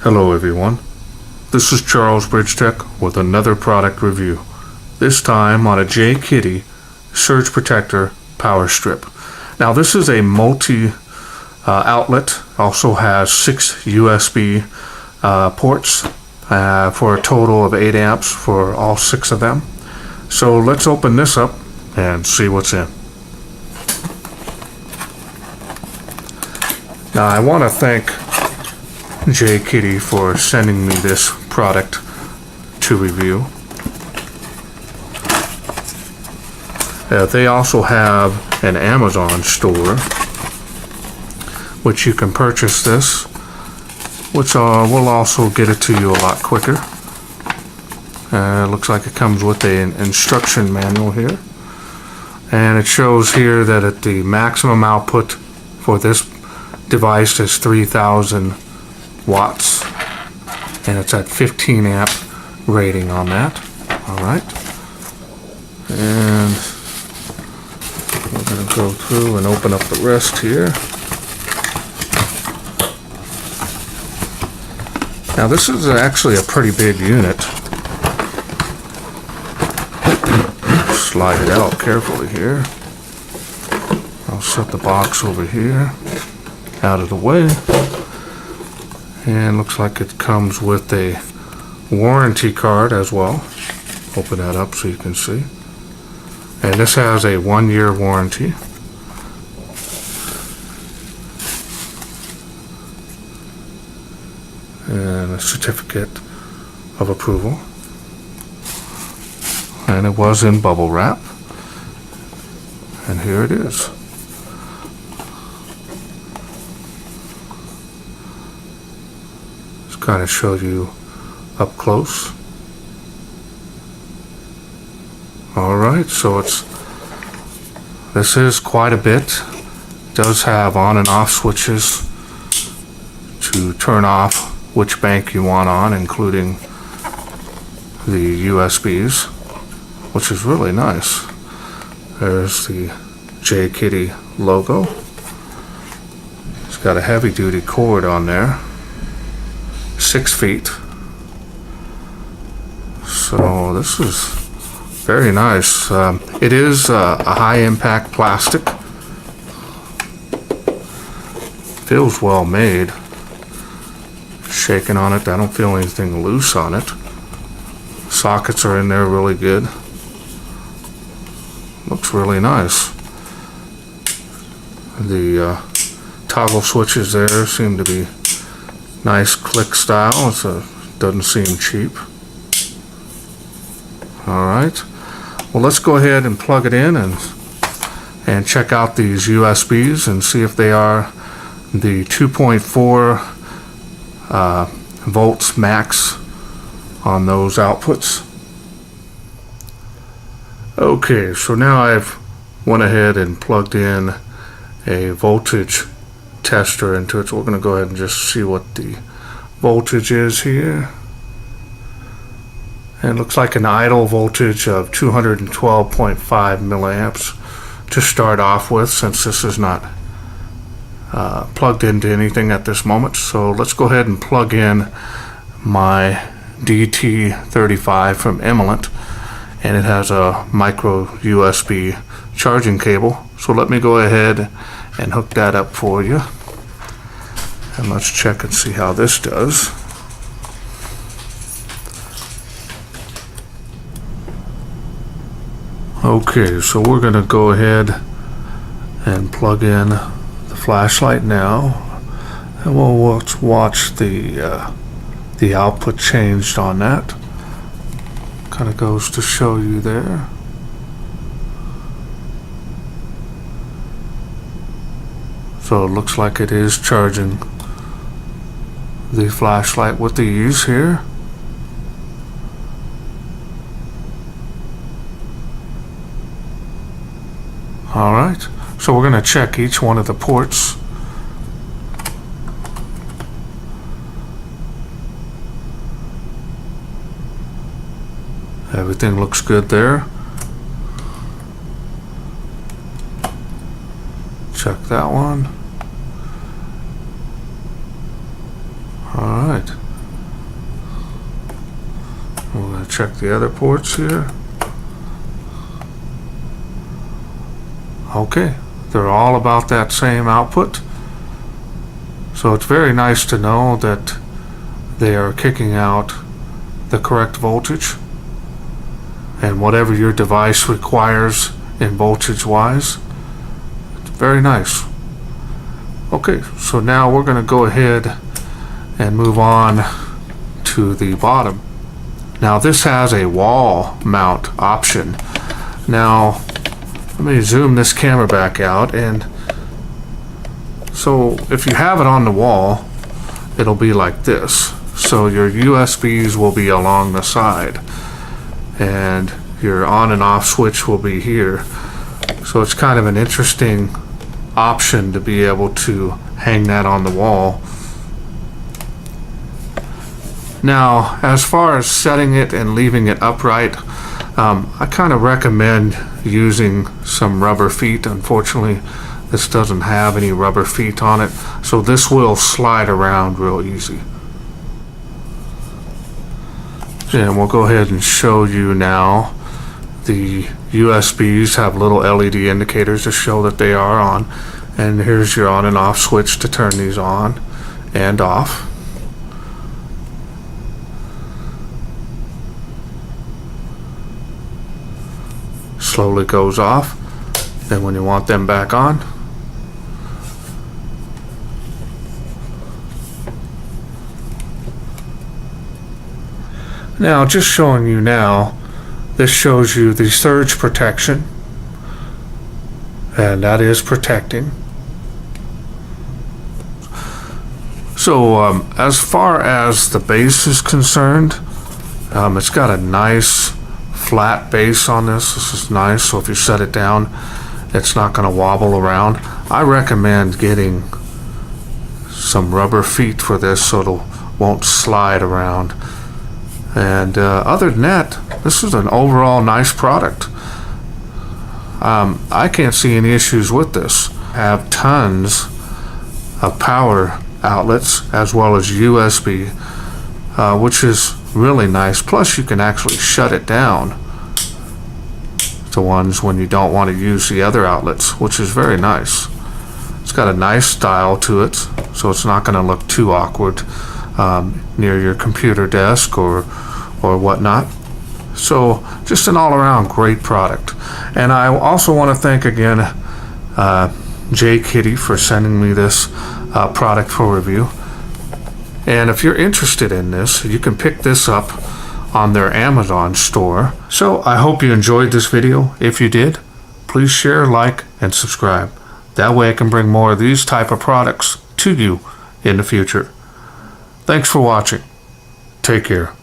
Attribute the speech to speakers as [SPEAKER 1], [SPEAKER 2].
[SPEAKER 1] Hello everyone, this is Charles BridgTec with another product review, this time on a Jkitty surge protector power strip. Now this is a multi outlet, also has 6 USB ports for a total of 8 amps for all 6 of them. So let's open this up and see what's in. Now I want to thank Jkitty for sending me this product to review. They also have an Amazon store which you can purchase this, which will also get it to you a lot quicker. It looks like it comes with an instruction manual here, and it shows here that at the maximum output for this device is 3,000 watts, and it's at 15 amp rating on that. Alright, and we're going to go through and open up the rest here. Now this is actually a pretty big unit. Slide it out carefully here. I'll set the box over here out of the way. And looks like it comes with a warranty card as well. Open that up so you can see. And this has a 1-year warranty. And a certificate of approval. And it was in bubble wrap. And here it is. Kind of show you up close. Alright, so this is quite a bit. It does have on and off switches to turn off which bank you want on, including the USBs, which is really nice. There's the Jkitty logo. It's got a heavy duty cord on there. 6 feet. So this is very nice. It is a high impact plastic. Feels well made. Shaking on it, I don't feel anything loose on it. Sockets are in there really good. Looks really nice. The toggle switches there seem to be nice click style, so it doesn't seem cheap. Alright, well let's go ahead and plug it in and check out these USBs and see if they are the 2.4 volts max on those outputs. Okay, so now I've went ahead and plugged in a voltage tester into it, so we're going to go ahead and just see what the voltage is here. And it looks like an idle voltage of 212.5 milliamps to start off with, since this is not plugged into anything at this moment. So let's go ahead and plug in my DT35 from Eminent, and it has a micro USB charging cable. So let me go ahead and hook that up for you. And let's check and see how this does. Okay, so we're going to go ahead and plug in the flashlight now, and we'll watch the output changed on that. Kind of goes to show you there. So it looks like it is charging the flashlight with these here. Alright, so we're going to check each one of the ports. Everything looks good there. Check that one. Alright, check the other ports here. Okay, they're all about that same output. So it's very nice to know that they are kicking out the correct voltage and whatever your device requires in voltage wise. It's very nice. Okay, so now we're going to go ahead and move on to the bottom. Now this has a wall mount option. Now let me zoom this camera back out, and so if you have it on the wall, it'll be like this. So your USBs will be along the side and your on and off switch will be here. So it's kind of an interesting option to be able to hang that on the wall. Now, as far as setting it and leaving it upright, I kind of recommend using some rubber feet. Unfortunately, this doesn't have any rubber feet on it, so this will slide around real easy. And we'll go ahead and show you now. The USBs have little LED indicators to show that they are on, and here's your on and off switch to turn these on and off. Slowly goes off. Then when you want them back on, now just showing you now, this shows you the surge protection, and that is protecting. So as far as the base is concerned, it's got a nice flat base on this. This is nice, so if you set it down, it's not going to wobble around. I recommend getting some rubber feet for this so it won't slide around. And other than that, this is an overall nice product. I can't see any issues with this. I have tons of power outlets as well as USB, which is really nice. Plus you can actually shut it down to ones when you don't want to use the other outlets, which is very nice. It's got a nice style to it, so it's not going to look too awkward near your computer desk or whatnot. So just an all-around great product. And I also want to thank again Jkitty for sending me this product for review. And if you're interested in this, you can pick this up on their Amazon store. So I hope you enjoyed this video. If you did, please share, like, and subscribe. That way I can bring more of these type of products to you in the future. Thanks for watching. Take care.